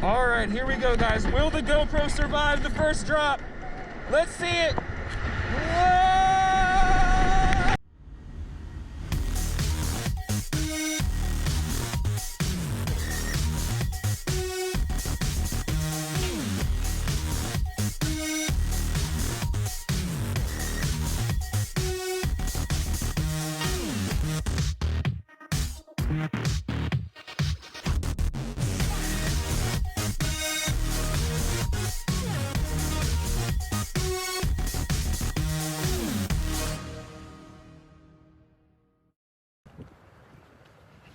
All right, here we go, guys. Will the GoPro survive the first drop? Let's see it. Whoa!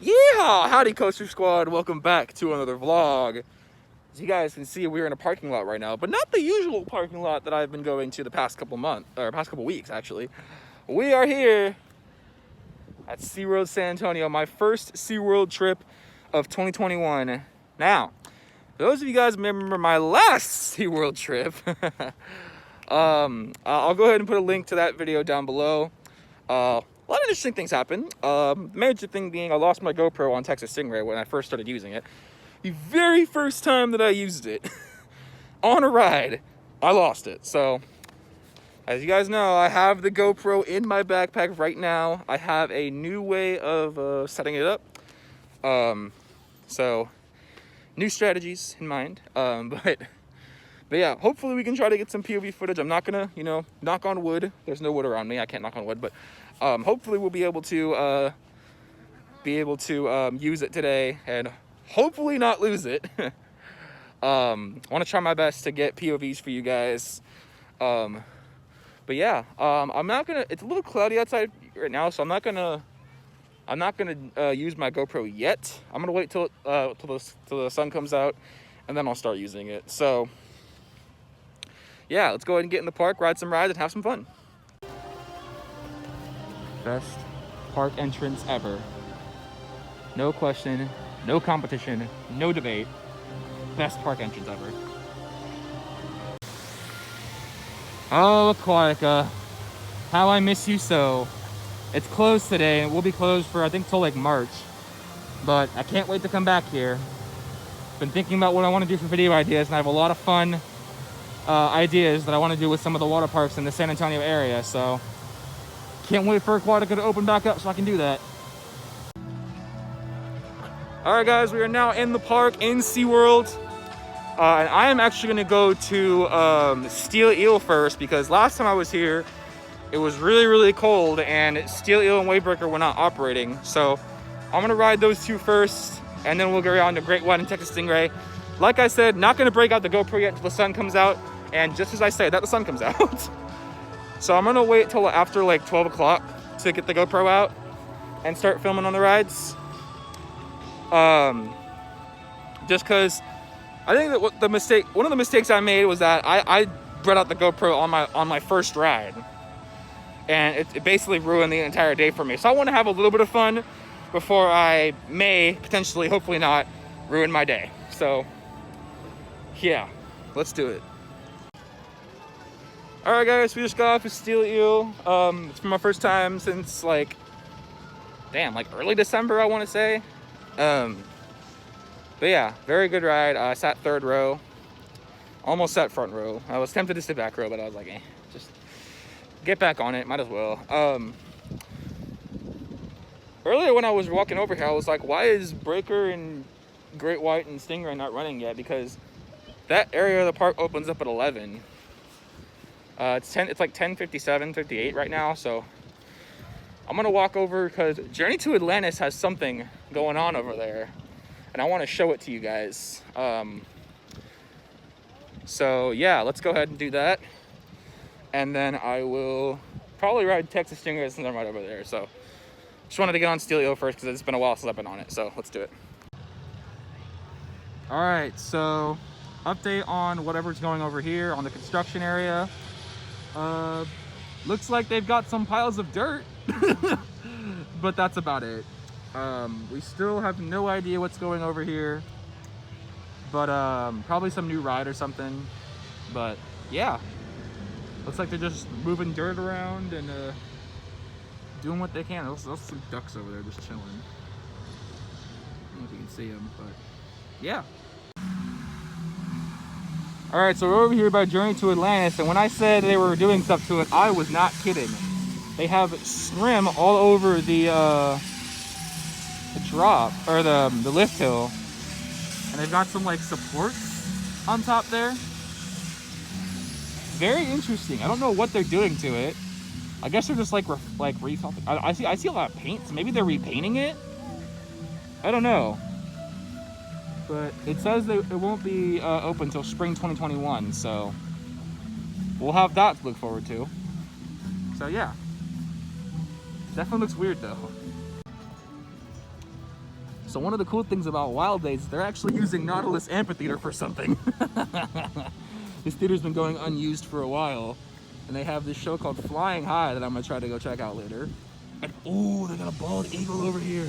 Yeehaw! Howdy, Coaster Squad. Welcome back to another vlog. As you guys can see, we're in a parking lot right now, but not the usual parking lot that I've been going to the past couple weeks, actually. We are here at SeaWorld San Antonio, my first SeaWorld trip of 2021. Now, those of you guys remember my last SeaWorld trip, I'll go ahead and put a link to that video down below. A lot of interesting things happened. The major thing being I lost my GoPro on Texas Stingray when I first started using it. The very first time that I used it on a ride, I lost it. So, as you guys know, I have the GoPro in my backpack right now. I have a new way of setting it up. So, new strategies in mind. But yeah, hopefully we can try to get some POV footage. I'm not gonna, knock on wood. There's no wood around me. I can't knock on wood, but hopefully we'll be able to use it today and hopefully not lose it. I want to try my best to get POVs for you guys. But yeah, I'm not gonna. It's a little cloudy outside right now, so I'm not gonna use my GoPro yet. I'm gonna wait till the sun comes out, and then I'll start using it. So yeah, let's go ahead and get in the park, ride some rides, and have some fun. Best park entrance ever. No question, no competition, no debate. Best park entrance ever. Oh, Aquatica, how I miss you so. It's closed today, and it will be closed for, I think, till like March. But I can't wait to come back here. Been thinking about what I want to do for video ideas, and I have a lot of fun ideas that I want to do with some of the water parks in the San Antonio area, so can't wait for Aquatica to open back up so I can do that. Alright guys, we are now in the park in SeaWorld, and I am actually going to go to Steel Eel first, because last time I was here it was really cold and Steel Eel and Wavebreaker were not operating, so I'm going to ride those two first, and then we'll go around to Great White and Texas Stingray. Like I said, not going to break out the GoPro yet until the sun comes out. And just as I say that, the sun comes out. So I'm going to wait till after like 12 o'clock to get the GoPro out and start filming on the rides. Just because I think that one of the mistakes I made was that I brought out the GoPro on my first ride. And it basically ruined the entire day for me. So I want to have a little bit of fun before I may, potentially, hopefully not, ruin my day. So yeah, let's do it. Alright guys, we just got off of Steel Eel. It's been my first time since like early December, I want to say. But yeah, very good ride. I sat third row, almost sat front row. I was tempted to sit back row, but I was like, just get back on it, might as well. Earlier when I was walking over here, I was like, why is Breaker and Great White and Stingray not running yet? Because that area of the park opens up at 11. It's like 10:57, 58 right now, so I'm gonna walk over because Journey to Atlantis has something going on over there, and I want to show it to you guys. So yeah, let's go ahead and do that, and then I will probably ride Texas Stingray since I'm right over there. So just wanted to get on Steel Eel first because it's been a while since I've been on it, so let's do it. All right, so update on whatever's going over here on the construction area. Looks like they've got some piles of dirt, but that's about it. We still have no idea what's going over here, but probably some new ride or something. But yeah, looks like they're just moving dirt around and doing what they can. There's some ducks over there just chilling. I don't know if you can see them, but yeah. All right, so we're over here by Journey to Atlantis, and when I said they were doing stuff to it, I was not kidding. They have scrim all over the drop, or the lift hill, and they've got some like supports on top there. Very interesting. I don't know what they're doing to it. I guess they're just like I see a lot of paint, so maybe they're repainting it. I don't know. But it says that it won't be open until spring 2021, so we'll have that to look forward to. So yeah, definitely looks weird though. So one of the cool things about Wild Days, they're actually using Nautilus Amphitheater for something. This theater's been going unused for a while, and they have this show called Flying High that I'm gonna try to go check out later. And oh, they got a bald eagle over here.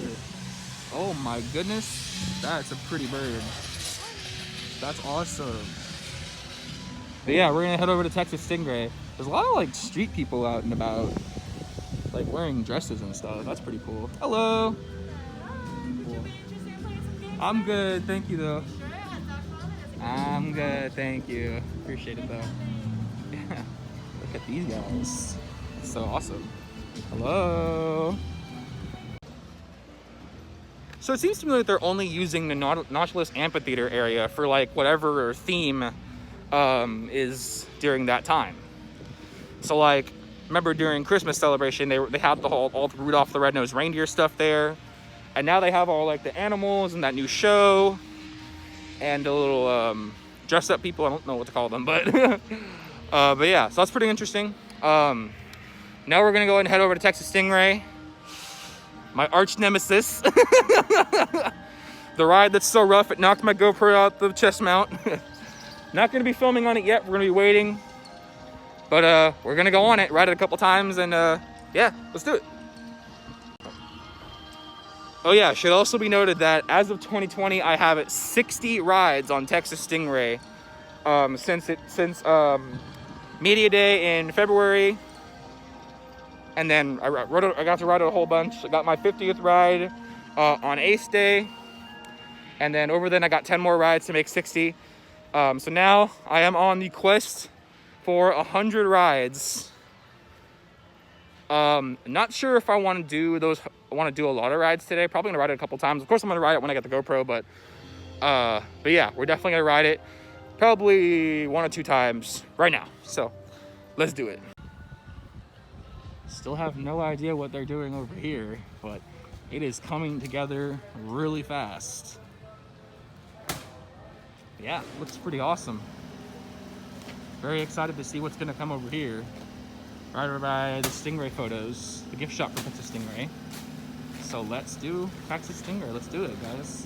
Oh my goodness, that's a pretty bird. That's awesome. But yeah, we're gonna head over to Texas Stingray. There's a lot of like street people out and about, like wearing dresses and stuff. That's pretty cool. Hello. Cool. I'm good, thank you though. I'm good, thank you. Appreciate it though. Yeah, look at these guys. It's so awesome. Hello. So it seems to me like they're only using the Nautilus Amphitheater area for like whatever theme is during that time. So like, remember during Christmas celebration, they had all the Rudolph the Red-Nosed Reindeer stuff there. And now they have all like the animals and that new show and the little dress up people. I don't know what to call them, but yeah, so that's pretty interesting. Now we're gonna go ahead and head over to Texas Stingray. My arch nemesis. The ride that's so rough it knocked my GoPro out the chest mount. Not gonna be filming on it yet, we're gonna be waiting. But we're gonna go on it, ride it a couple times, and yeah, let's do it. Oh yeah, should also be noted that as of 2020, I have 60 rides on Texas Stingray since Media Day in February. And then I got to ride it a whole bunch. I got my 50th ride on Ace Day. And then over then I got 10 more rides to make 60. So now I am on the quest for 100 rides. Not sure if I want to do those. I want to do a lot of rides today. Probably gonna ride it a couple times. Of course I'm gonna ride it when I get the GoPro, but yeah, we're definitely gonna ride it probably 1 or 2 times right now. So let's do it. Still have no idea what they're doing over here, but it is coming together really fast. Yeah, looks pretty awesome. Very excited to see what's gonna come over here. Right over by the Stingray photos, the gift shop for Texas Stingray. So let's do Texas Stingray. Let's do it, guys.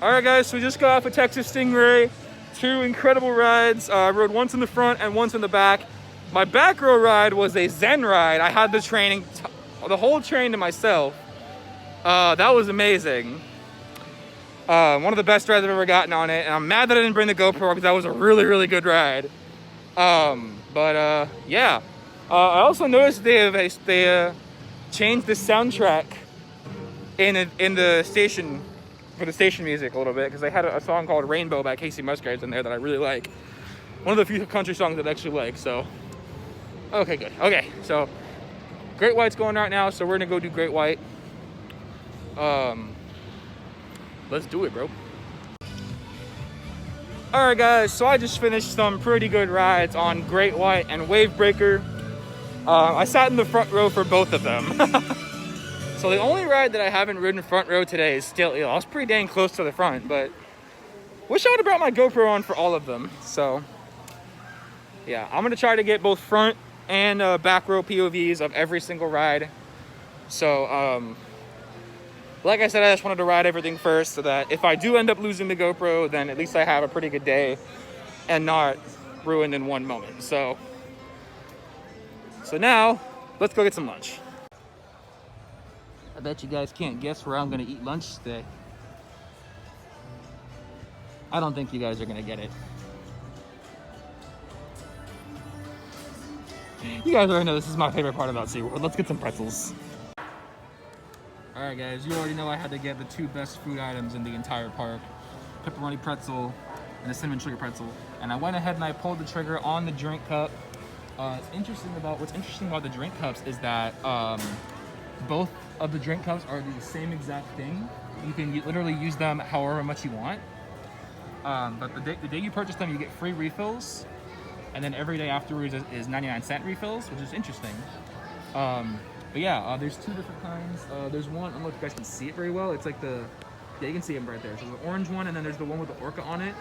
All right, guys, so we just got off of Texas Stingray. 2 incredible rides. I rode once in the front and once in the back. My back row ride was a Zen ride. I had the whole train to myself. That was amazing. One of the best rides I've ever gotten on it. And I'm mad that I didn't bring the GoPro because that was a really, really good ride. Yeah. I also noticed they changed the soundtrack in the station for the station music a little bit, because they had a song called Rainbow by Casey Musgraves in there that I really like. One of the few country songs that I actually like, so. Okay, good. Okay, so Great White's going right now, so we're gonna go do Great White. Let's do it, bro. All right, guys, so I just finished some pretty good rides on Great White and Wave Breaker. I sat in the front row for both of them. So the only ride that I haven't ridden front row today is Still Eel. I was pretty dang close to the front, but wish I would have brought my GoPro on for all of them. So yeah, I'm gonna try to get both front and back row POVs of every single ride. So like I said, I just wanted to ride everything first so that if I do end up losing the GoPro, then at least I have a pretty good day and not ruined in one moment. So now let's go get some lunch. I bet you guys can't guess where I'm gonna eat lunch today. I don't think you guys are gonna get it. You guys already know this is my favorite part about SeaWorld. Let's get some pretzels. All right, guys, you already know I had to get the 2 best food items in the entire park. Pepperoni pretzel and a cinnamon sugar pretzel. And I went ahead and I pulled the trigger on the drink cup. What's interesting about the drink cups is that both of the drink cups are the same exact thing. You can literally use them however much you want. But the day you purchase them, you get free refills. And then every day afterwards is 99-cent refills, which is interesting. But yeah, there's two different kinds. There's one, I don't know if you guys can see it very well. It's like yeah, you can see them right there. So there's the orange one, and then there's the one with the orca on it.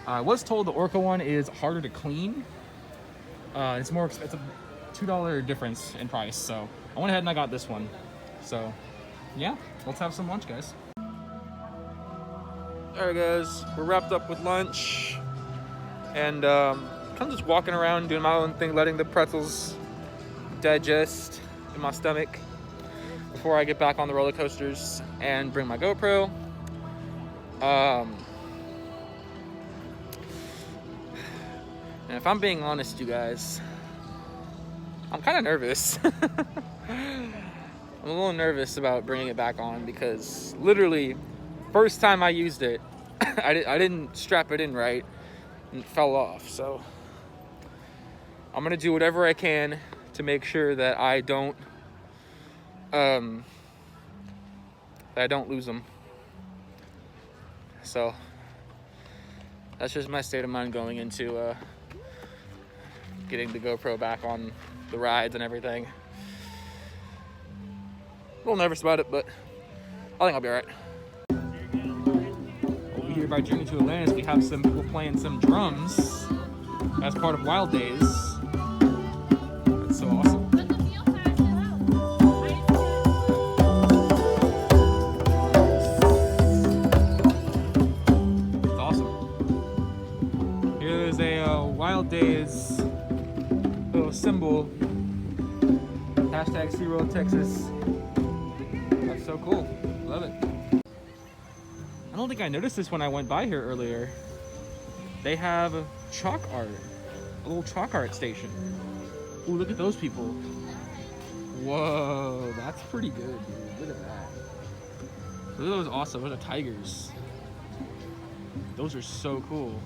I was told the orca one is harder to clean. It's a $2 difference in price. So I went ahead and I got this one. So yeah, let's have some lunch, guys. All right, guys, we're wrapped up with lunch, and I'm just walking around doing my own thing, letting the pretzels digest in my stomach before I get back on the roller coasters and bring my GoPro. And if I'm being honest, you guys, I'm kind of nervous. I'm a little nervous about bringing it back on because literally, first time I used it, I didn't strap it in right and it fell off. So I'm gonna do whatever I can to make sure that I don't lose them. So that's just my state of mind going into getting the GoPro back on the rides and everything. A little nervous about it, but I think I'll be all right. Over here by Journey to Atlantis, we have some people playing some drums as part of Wild Days. That's so awesome. It's awesome. Here's a Wild Days little symbol. Hashtag SeaWorld Texas. That's so cool. Love it. I don't think I noticed this when I went by here earlier. They have chalk art. A little chalk art station. Ooh, look at those people. Whoa, that's pretty good, dude. Look at that. Look at those awesome. Those are tigers. Those are so cool.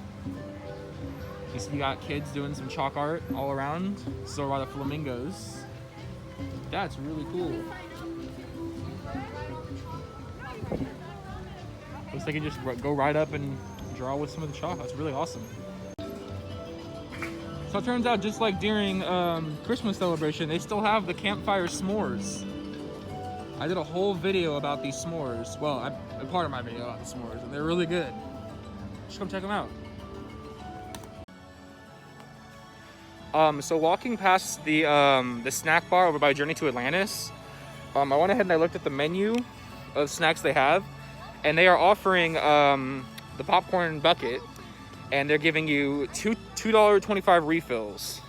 You got kids doing some chalk art all around. So are the flamingos. That's really cool. Looks like you just go right up and draw with some of the chalk. That's really awesome. So it turns out, just like during Christmas celebration, they still have the campfire s'mores. I did a whole video about these s'mores. Well, a part of my video about the s'mores, and they're really good. Just come check them out. So walking past the snack bar over by Journey to Atlantis, I went ahead and I looked at the menu of snacks they have, and they are offering the popcorn bucket, and they're giving you $2.25 refills.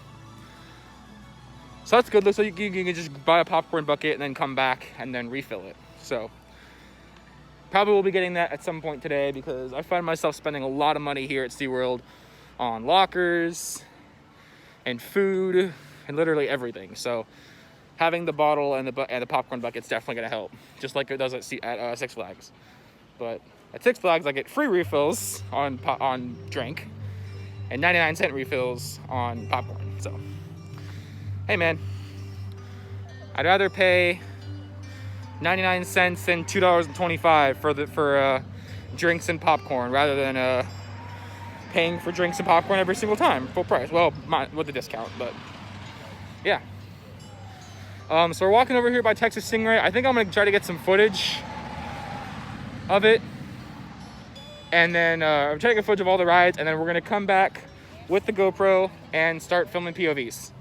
So that's good. Looks like you can just buy a popcorn bucket and then come back and then refill it. So probably will be getting that at some point today because I find myself spending a lot of money here at SeaWorld on lockers and food and literally everything. So having the bottle and the popcorn bucket's definitely gonna help, just like it does at Six Flags. But at Six Flags, I get free refills on drink and 99-cent refills on popcorn. So hey man, I'd rather pay 99 cents than $2.25 for drinks and popcorn rather than paying for drinks and popcorn every single time, full price. Well, with the discount, but yeah. So we're walking over here by Texas Stingray. I think I'm gonna try to get some footage of it, and then I'm trying to get footage of all the rides, and then we're gonna come back with the GoPro and start filming POVs.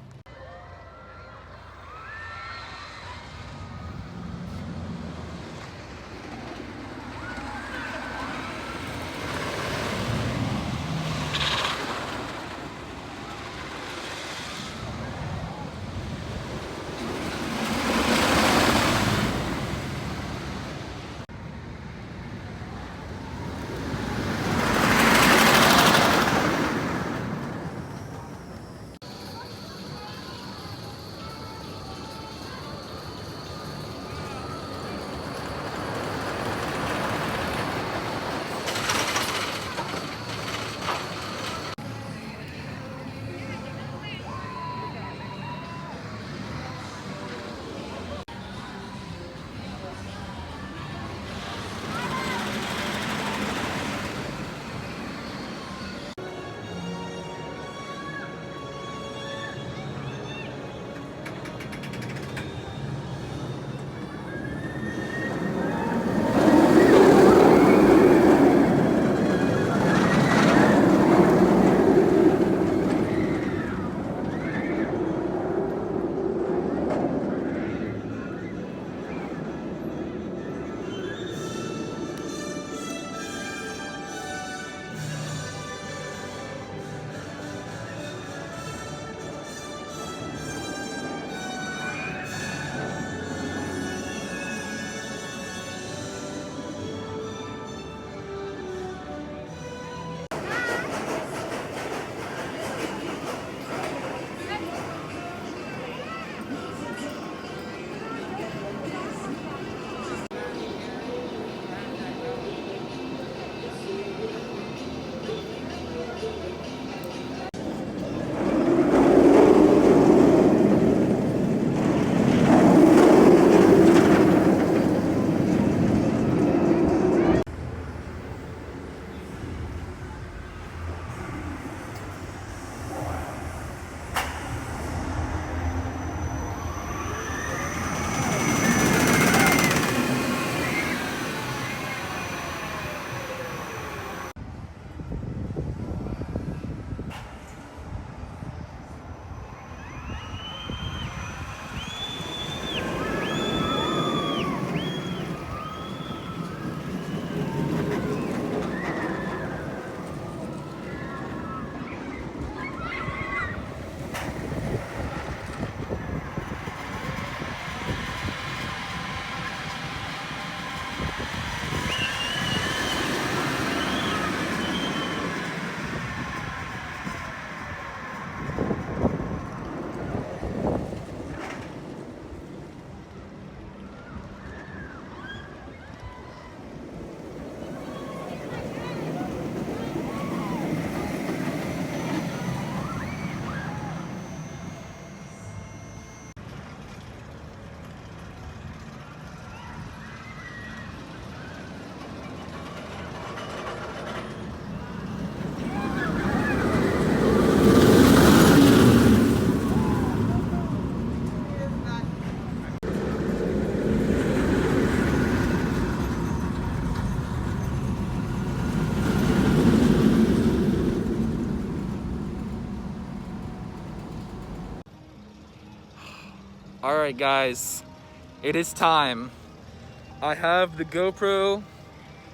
All right, guys, it is time. I have the GoPro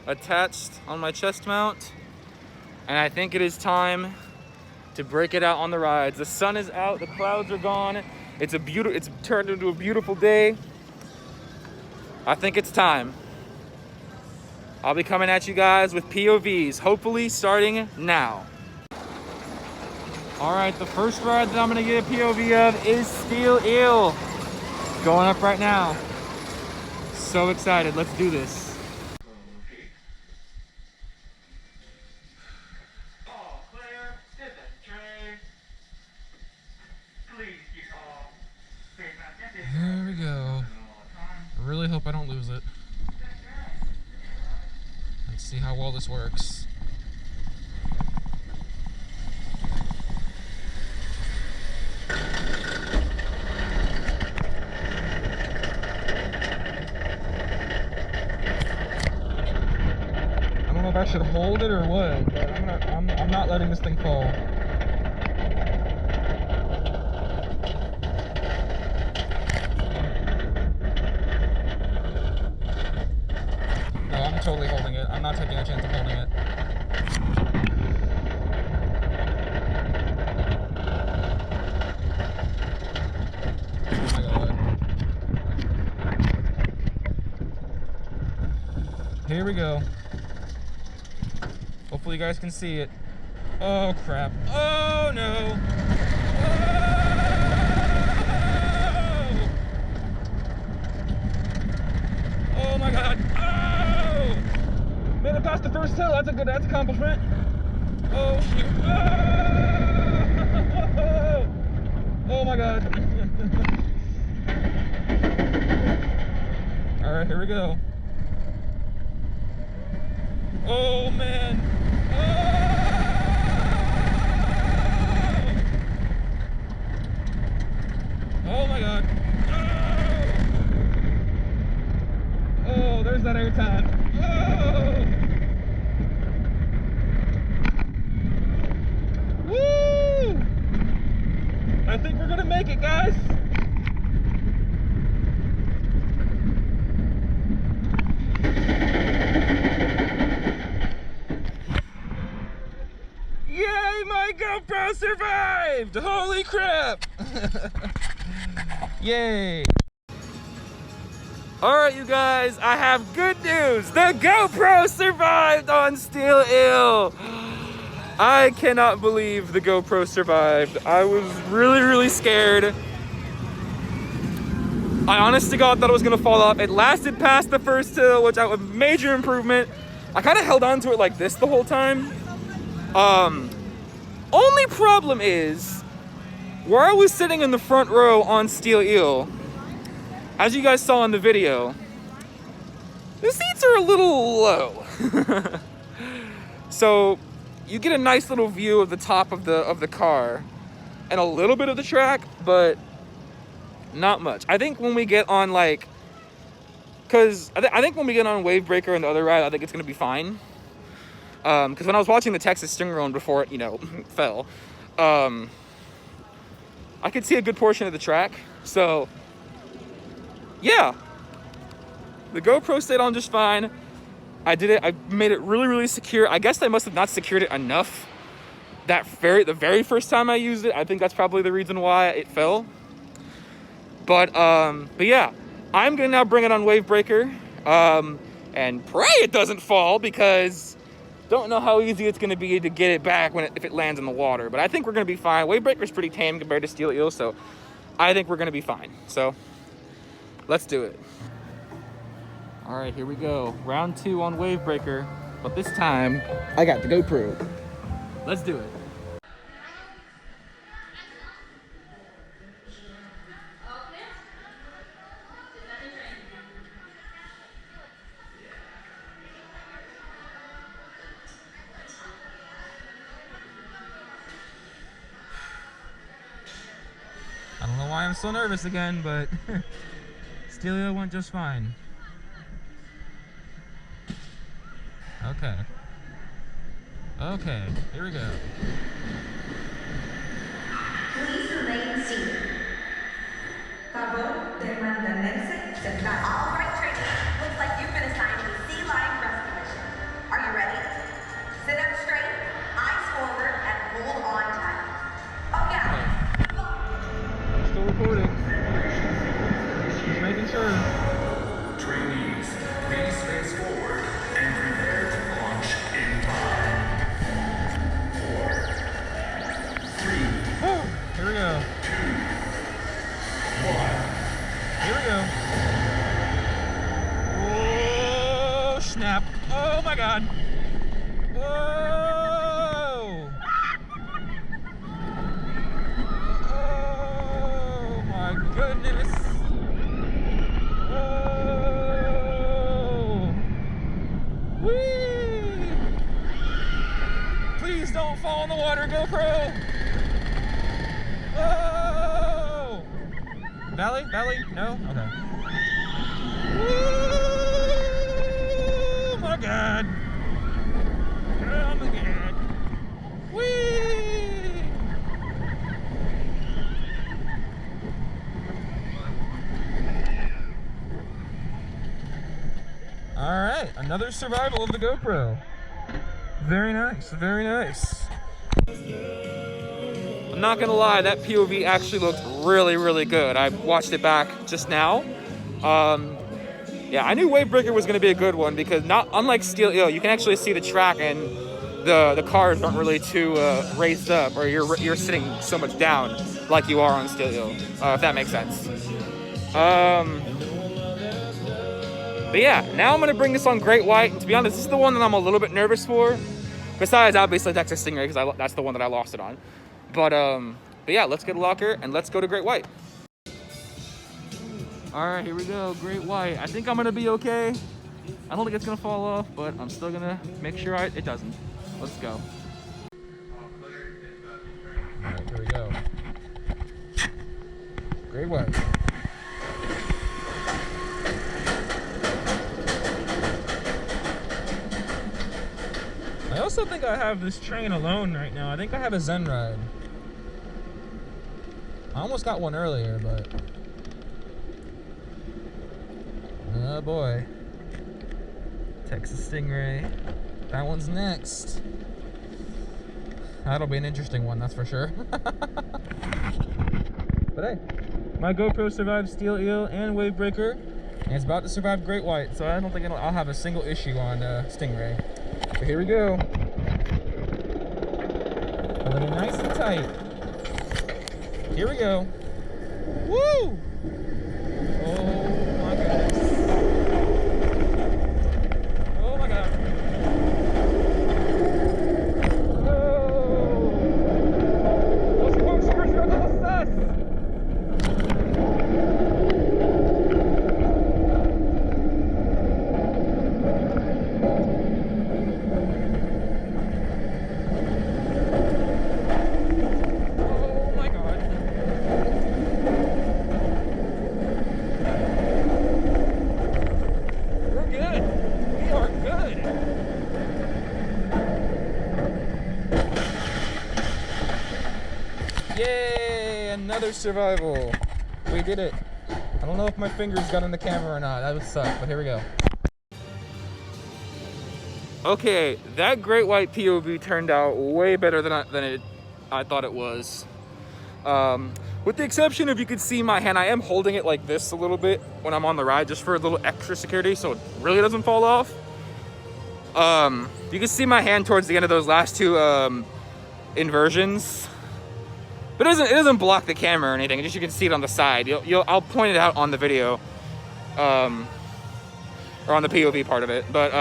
attached on my chest mount, and I think it is time to break it out on the rides. The sun is out, the clouds are gone. It's turned into a beautiful day. I think it's time. I'll be coming at you guys with POVs, hopefully starting now. All right, the first ride that I'm gonna get a POV of is Steel Eel. Going up right now. So excited, let's do this. Here we go. I really hope I don't lose it. Let's see how well this works. I don't know if I should hold it or what, but I'm not letting this thing fall. No, I'm totally holding it. I'm not taking a chance of holding it. Oh my god. Here we go. Hopefully you guys can see it. Oh crap. Oh no. Oh my god. Oh! Made it past the first hill. That's accomplishment. Oh shoot. Oh, oh my god. Alright, here we go. Oh man. Oh my god. Oh, there's that air time. Oh. Woo! I think we're gonna make it, guys. Yay, my GoPro survived! Holy crap! Yay! All right, you guys, I have good news. The GoPro survived on Steel Eel. I cannot believe the GoPro survived. I was really, really scared. I honest to God thought it was gonna fall off. It lasted past the first hill, which was a major improvement. I kind of held on to it like this the whole time. Only problem is, where I was sitting in the front row on Steel Eel, as you guys saw in the video, the seats are a little low. So you get a nice little view of the top of the car and a little bit of the track, but not much. I think when we get on I think when we get on Wave Breaker and the other ride, I think it's gonna be fine. Because when I was watching the Texas Stingray before it, fell, I could see a good portion of the track. So yeah, the GoPro stayed on just fine. I made it really, really secure. I guess I must have not secured it enough the very first time I used it. I think that's probably the reason why it fell. But yeah, I'm gonna now bring it on Wave Breaker and pray it doesn't fall, because don't know how easy it's gonna be to get it back if it lands in the water. But I think we're gonna be fine. Wave Breaker's pretty tame compared to Steel Eel, so I think we're gonna be fine. So let's do it. All right, here we go. Round 2 on Wave Breaker, but this time I got the GoPro. Let's do it. I don't know why I'm so nervous again, but Steel Eel went just fine. Okay. Okay, here we go. Please remain seated. Favor de mantenerse sentado. All right, trainer. Looks like you've been assigned to the sea lion rescue mission. Are you ready? Sit up straight, eyes forward, and hold on tight. Oh yeah. Still recording. Just making sure. Trainees, please face forward and prepare to launch in 5, 4, 3, Oh, here we go. 2, 1. Here we go. Oh, snap. Oh my God. Whoa. Oh my goodness. Whoa. Whee. Please don't fall in the water, GoPro. Oh. Valley? Valley? No? Okay. Woo! My God. Oh my God. Whee! Alright, another survival of the GoPro. Very nice, very nice. I'm not gonna lie, that POV actually looked really, really good. I watched it back just now. Yeah, I knew Wavebreaker was gonna be a good one because unlike Steel Eel, you can actually see the track and the cars aren't really too raised up, or you're sitting so much down like you are on Steel Eel, if that makes sense. But yeah, now I'm gonna bring this on Great White, and to be honest, this is the one that I'm a little bit nervous for. Besides, obviously, Texas Stingray, because that's the one that I lost it on. But yeah, let's get a locker and let's go to Great White. All right, here we go, Great White. I think I'm gonna be okay. I don't think it's gonna fall off, but I'm still gonna make sure it doesn't. Let's go. All right, here we go. Great White. I also think I have this train alone right now. I think I have a Zen ride. I almost got one earlier, but... oh boy. Texas Stingray. That one's next. That'll be an interesting one, that's for sure. But hey, my GoPro survived Steel Eel and Wavebreaker, and it's about to survive Great White, so I don't think I'll have a single issue on Stingray. So here we go. Holding it nice and tight. Here we go. Woo! Oh my goodness. Oh my God. Oh! Los coasters are the success! Yay! Another survival. We did it. I don't know if my fingers got in the camera or not. That would suck, but here we go. Okay, that Great White POV turned out way better than I thought it was. With the exception of, you could see my hand, I am holding it like this a little bit when I'm on the ride, just for a little extra security so it really doesn't fall off. You can see my hand towards the end of those last two inversions. But it doesn't block the camera or anything. Just you can see it on the side. I'll point it out on the video, or on the POV part of it. But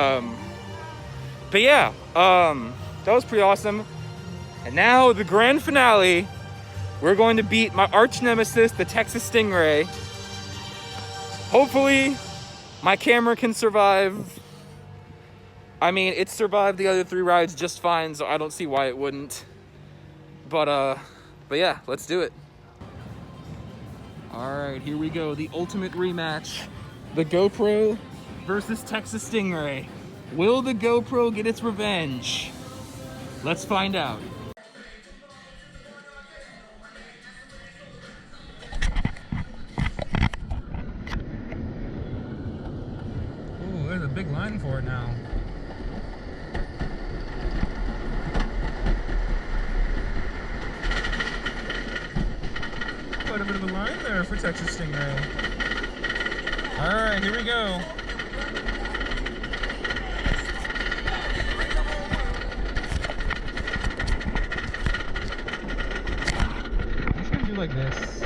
yeah, that was pretty awesome. And now the grand finale. We're going to beat my arch nemesis, the Texas Stingray. Hopefully, my camera can survive. I mean, it survived the other 3 rides just fine, so I don't see why it wouldn't. But yeah, let's do it. All right, here we go. The ultimate rematch. The GoPro versus Texas Stingray. Will the GoPro get its revenge? Let's find out. quite a bit of a line there for Texas Stingray. All right, here we go. I'm just gonna do like this.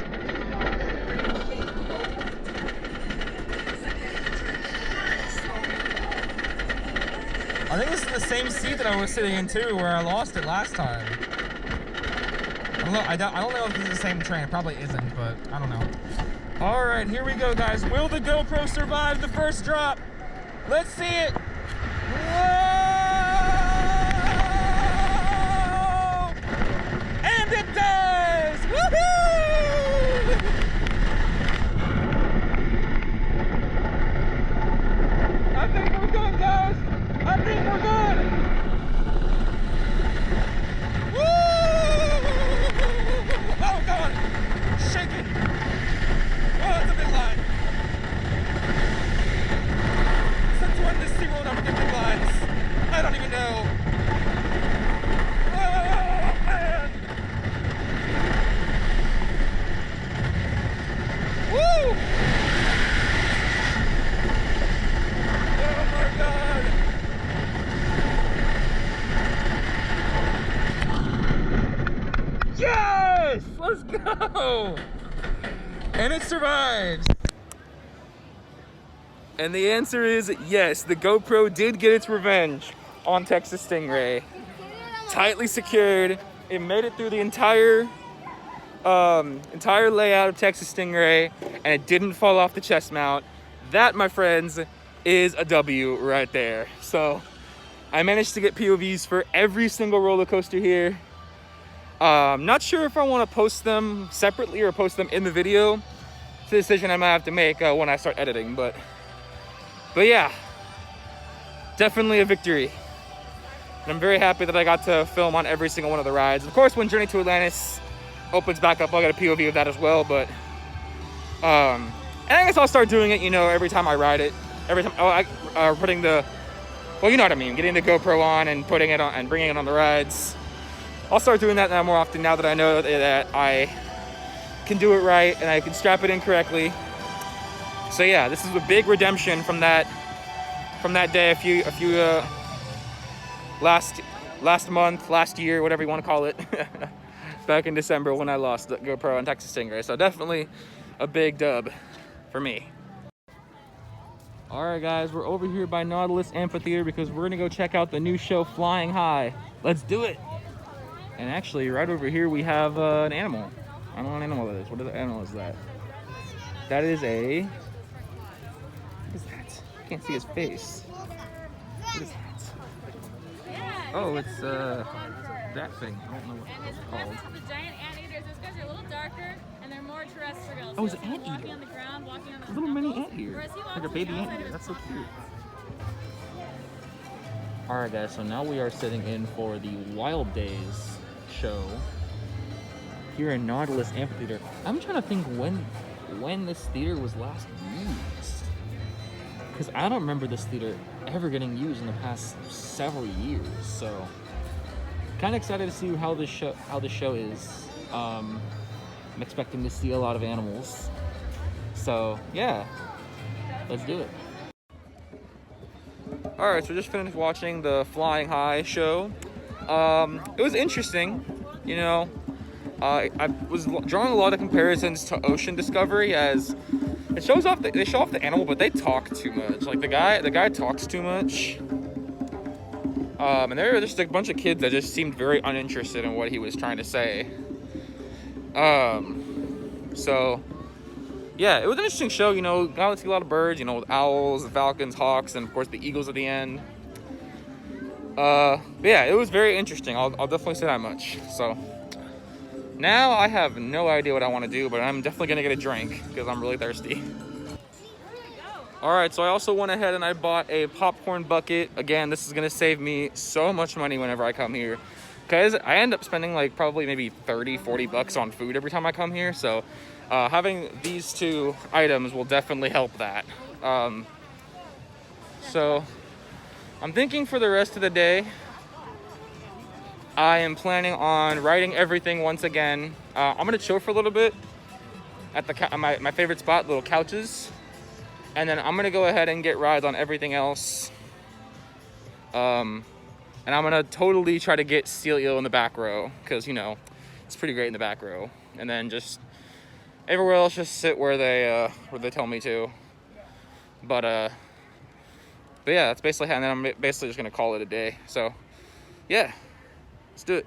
I think this is the same seat that I was sitting in too, where I lost it last time. I don't know if this is the same train. It probably isn't, but I don't know. All right, here we go, guys. Will the GoPro survive the first drop? Let's see it. Whoa! And it does! Woohoo! I think we're good, guys. I think we're good. Oh, God! Shaking! Oh, that's a big line! Since when does SeaWorld ever get big lines? I don't even know. Oh, man! Woo! Oh, my God! Yes! Let's go! And it survives. And the answer is yes, the GoPro did get its revenge on Texas Stingray. Tightly secured. It made it through the entire layout of Texas Stingray, and it didn't fall off the chest mount. That, my friends, is a W right there. So I managed to get POVs for every single roller coaster here. Not sure if I want to post them separately or post them in the video. It's a decision I might have to make when I start editing, but yeah, definitely a victory. And I'm very happy that I got to film on every single one of the rides. Of course, when Journey to Atlantis opens back up, I'll get a POV of that as well, but and I guess I'll start doing it, you know, every time I ride it. Every time, putting the, well, you know what I mean, getting the GoPro on and putting it on and bringing it on the rides. I'll start doing that now more often now that I know that I can do it right and I can strap it in correctly. So yeah, this is a big redemption from that day last month, last year, whatever you want to call it, back in December when I lost the GoPro on Texas Stingray. So definitely a big dub for me. All right, guys, we're over here by Nautilus Amphitheater because we're gonna go check out the new show, Flying High. Let's do it. And actually, right over here, we have an animal. I don't know what animal that is. What animal is that? That is a... What is that? I can't see his face. What is that? Oh, it's that thing. I don't know what it's called. This is the giant anteaters. Those guys are a little darker, and they're more terrestrial. Oh, it's So an anteater. walking on the ground, walking on the A little mini stumbles, anteater. whereas he walks Like a on baby the outside anteater. of That's his so paw. cute. All right, guys, so now we are sitting in for the Wild Days show here in Nautilus Amphitheater. I'm trying to think when this theater was last used, because I don't remember this theater ever getting used in the past several years. So kind of excited to see how this show is. I'm expecting to see a lot of animals. So yeah, let's do it. All right, so just finished watching the Flying High show. It was interesting, you know. I was drawing a lot of comparisons to Ocean Discovery, as it shows off. They show off the animal, but they talk too much. Like the guy talks too much. And there were just a bunch of kids that just seemed very uninterested in what he was trying to say. So yeah, it was an interesting show. You know, got to see a lot of birds. You know, with owls, the falcons, hawks, and of course the eagles at the end. But yeah, it was very interesting. I'll definitely say that much. So now I have no idea what I want to do, but I'm definitely gonna get a drink because I'm really thirsty. All right, so I also went ahead and I bought a popcorn bucket. Again, this is gonna save me so much money whenever I come here, because I end up spending like probably maybe 30-40 bucks on food every time I come here. So having these two items will definitely help that. So I'm thinking for the rest of the day, I am planning on riding everything once again. I'm gonna chill for a little bit, at my favorite spot, little couches. And then I'm gonna go ahead and get rides on everything else. And I'm gonna totally try to get Steel Eel in the back row, because, you know, it's pretty great in the back row. And then just everywhere else, just sit where they tell me to. But yeah, that's basically, and then I'm basically just gonna call it a day. So yeah, let's do it.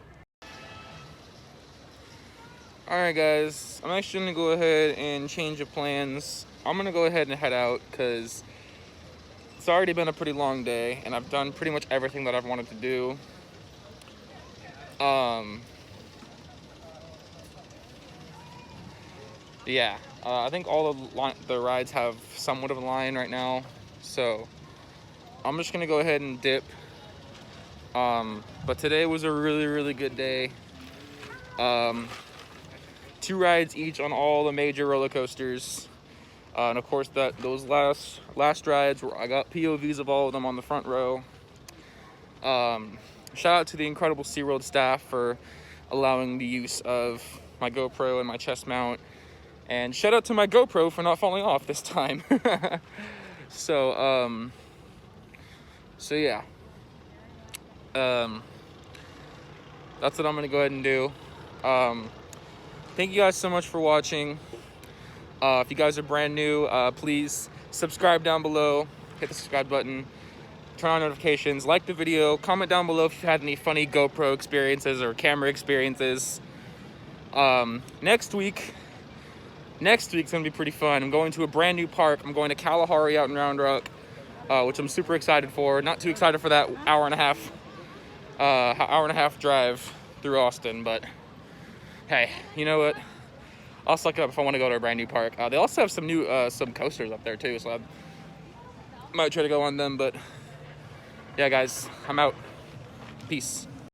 All right, guys, I'm actually gonna go ahead and change the plans. I'm gonna go ahead and head out because it's already been a pretty long day, and I've done pretty much everything that I've wanted to do. Yeah, I think all the rides have somewhat of a line right now, so I'm just gonna go ahead and dip. But today was a really, really good day. 2 rides each on all the major roller coasters. And of course those last rides where I got POVs of all of them on the front row. Shout out to the incredible SeaWorld staff for allowing the use of my GoPro and my chest mount. And shout out to my GoPro for not falling off this time. So yeah. That's what I'm gonna go ahead and do. Thank you guys so much for watching. If you guys are brand new, please subscribe down below, hit the subscribe button, turn on notifications, like the video, comment down below if you've had any funny GoPro experiences or camera experiences. Next week's gonna be pretty fun. I'm going to a brand new park. I'm going to Kalahari out in Round Rock, which I'm super excited for. Not too excited for that hour and a half drive through Austin, but hey, you know what? I'll suck it up if I want to go to a brand new park. They also have some new some coasters up there too, so I might try to go on them. But yeah, guys, I'm out. Peace.